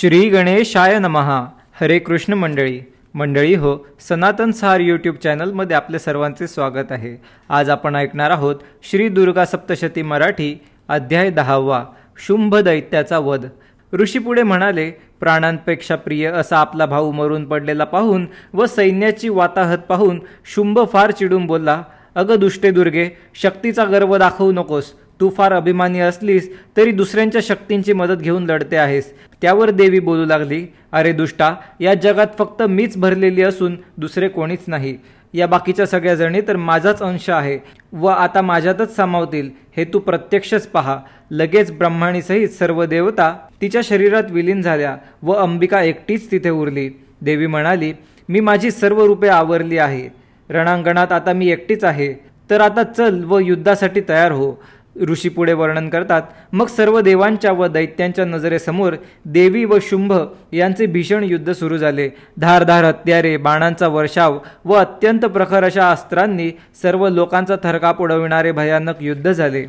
श्री गणेशाय नमः। हरे कृष्ण मंडळी हो, सनातन सार यूट्यूब चॅनलमध्ये आपले सर्वांचे स्वागत आहे। आज आपण ऐकणार आहोत श्री दुर्गा सप्तशती मराठी अध्याय 10वा, शुंभ दैत्याचा वध। ऋषी पुढे म्हणाले, प्राणांपेक्षा प्रिय असा आपला भाऊ मरून पडलेला पाहून व सैन्याची वाताहत पाहून शुंभ फार चिडून बोलला, अगं दुष्टे दुर्गे, शक्तीचा गर्व दाखवू नकोस। तू फार अभिमानी असलीस तरी दुसऱ्यांच्या शक्तींची मदत घेऊन लढते आहेस। त्यावर देवी बोलू लागली, अरे दुष्टा, या जगात फक्त मीच भरलेली असून दुसरे कोणीच नाही। या बाकीच्या सगळ्या जणी तर माझाच अंश आहे व आता माझ्यातच सामावतील हे तू प्रत्यक्षच पहा। लगेच ब्रह्माणीसहित सर्व देवता तिच्या शरीरात विलीन झाल्या व अंबिका एकटीच तिथे उरली। देवी म्हणाली, मी माझी सर्व रूपे आवरली आहे, रणांगणात आता मी एकटीच आहे, तर आता चल व युद्धासाठी तयार हो। ऋषी पुढे वर्णन करतात, मग सर्व देवांच्या व दैत्यांच्या नजरेसमोर देवी व शुंभ यांचे भीषण युद्ध सुरू झाले। धारधार हत्यारे, बाणांचा वर्षाव व अत्यंत प्रखर अशा अस्त्रांनी सर्व लोकांचा थरकाप उडविणारे भयानक युद्ध झाले।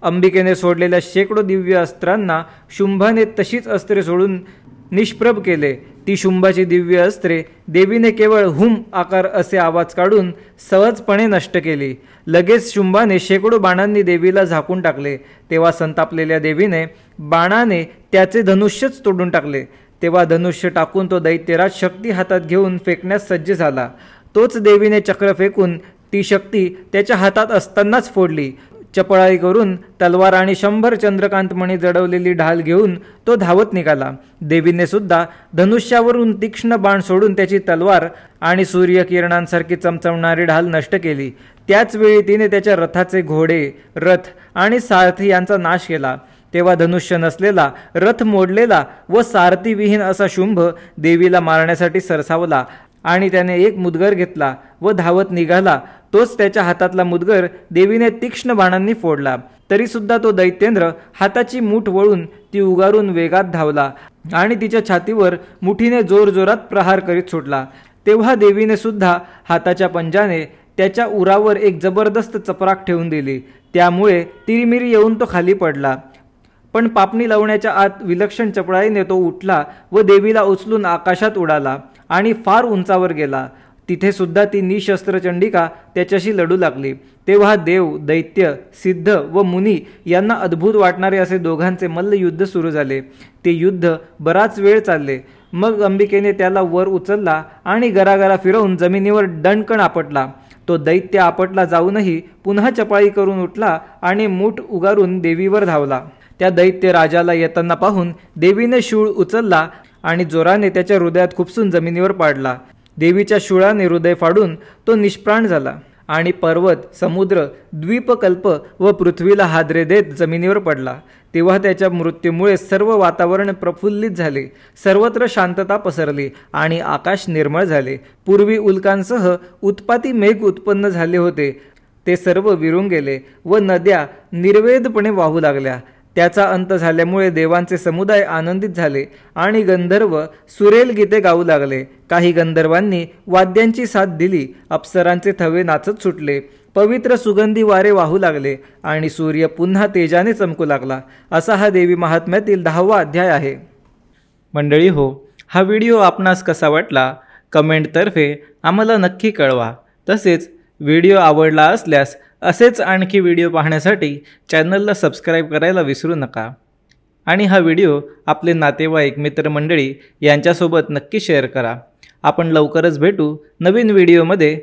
अंबिकेने सोडलेल्या शेकडो दिव्य अस्त्रांना शुंभाने तशीच अस्त्रे सोडून निष्प्रभ केले। ती शुंभाची दिव्य अस्त्रे देवीने केवळ हुम आकार असे आवाज काढून सहजपणे नष्ट केली। लगेच शुंभाने शेकडो बाणांनी देवीला झाकून टाकले। तेव्हा संतापलेल्या देवीने बाणाने त्याचे धनुष्यच तोडून टाकले। तेव्हा धनुष्य टाकून तो दैत्यराज शक्ती हातात घेऊन फेकण्यास सज्ज झाला। तोच देवीने चक्र फेकून ती शक्ती त्याच्या हातात असतानाच फोडली। चपळाई करून तलवार आणि 100 चंद्रकांतमणी जडवलेली ढाल घेऊन तो धावत निघाला। देवीने सुद्धा धनुष्यावरून तीक्ष्ण बाण सोडून त्याची तलवार आणि सूर्यकिरणांसारखी चमचमणारी ढाल नष्ट केली। त्याच वेळी तिने त्याच्या रथाचे घोडे, रथ आणि सारथी यांचा नाश केला। तेव्हा धनुष्य नसलेला, रथ मोडलेला व सारथीविहीन असा शुंभ देवीला मारण्यासाठी सरसावला आणि त्याने एक मुदगर घेतला व धावत निघाला। तोच त्याच्या हातातला मुदगर देवीने तीक्ष्ण बाणांनी फोडला। तरी सुद्धा तो दैत्येंद्र हाताची मूठ वळून ती उगारून वेगात धावला आणि तिच्या छातीवर मुठीने जोरजोरात प्रहार करीत सुटला। तेव्हा देवीने सुद्धा हाताच्या पंजाने त्याच्या उरावर एक जबरदस्त चपराक ठेवून दिली। त्यामुळे तिरीमिरी येऊन तो खाली पडला, पण पापणी लावण्याच्या आत विलक्षण चपळाईने तो उठला व देवीला उचलून आकाशात उडाला आणि फार उंचावर गेला। तिथे सुद्धा ती निशस्त्र चंडिका त्याच्याशी लढू लागली। तेव्हा देव, दैत्य, सिद्ध व मुनी यांना अद्भुत वाटणारे असे दोघांचे मल्लयुद्ध सुरू झाले। ते युद्ध बराच वेळ चालले। मग अंबिकेने त्याला वर उचलला आणि गरागरा फिरवून जमिनीवर दणकण आपटला। तो दैत्य आपटला जाऊनही पुन्हा चपळाई करून उठला आणि मूठ उगारून देवीवर धावला। त्या दैत्य राजाला येताना पाहून देवीने शूळ उचलला आणि जोराने त्याच्या हृदयात खुपसून जमिनीवर पाडला। देवीच्या शूळाने हृदय फाडून तो निष्प्राण झाला आणि पर्वत, समुद्र, द्वीपकल्प व पृथ्वीला हादरे देत जमिनीवर पडला। तेव्हा त्याच्या मृत्यूमुळे सर्व वातावरण प्रफुल्लित झाले, सर्वत्र शांतता पसरली आणि आकाश निर्मळ झाले। पूर्वी उल्कांसह उत्पाती मेघ उत्पन्न झाले होते, ते सर्व विरून गेले व नद्या निर्वेदपणे वाहू लागल्या। त्याचा अंत झाल्यामुळे देवांचे समुदाय आनंदित झाले आणि गंधर्व सुरेल गीते गाऊ लागले। काही गंधर्वांनी वाद्यांची साथ दिली, अप्सरांचे थवे नाचत सुटले, पवित्र सुगंधी वारे वाहू लागले आणि सूर्य पुन्हा तेजाने चमकू लागला। असा हा देवी महात्म्यातील 10वा अध्याय आहे। मंडळी हो, हा व्हिडिओ आपणास कसा वाटला कमेंटतर्फे आम्हाला नक्की कळवा। तसेच व्हिडिओ आवडला असल्यास असेच आणखी व्हिडिओ पाहण्यासाठी चॅनलला सबस्क्राईब करायला विसरू नका आणि हा व्हिडिओ आपले नातेवाईक, मित्रमंडळी यांच्यासोबत नक्की शेअर करा। आपण लवकरच भेटू नवीन व्हिडिओमध्ये।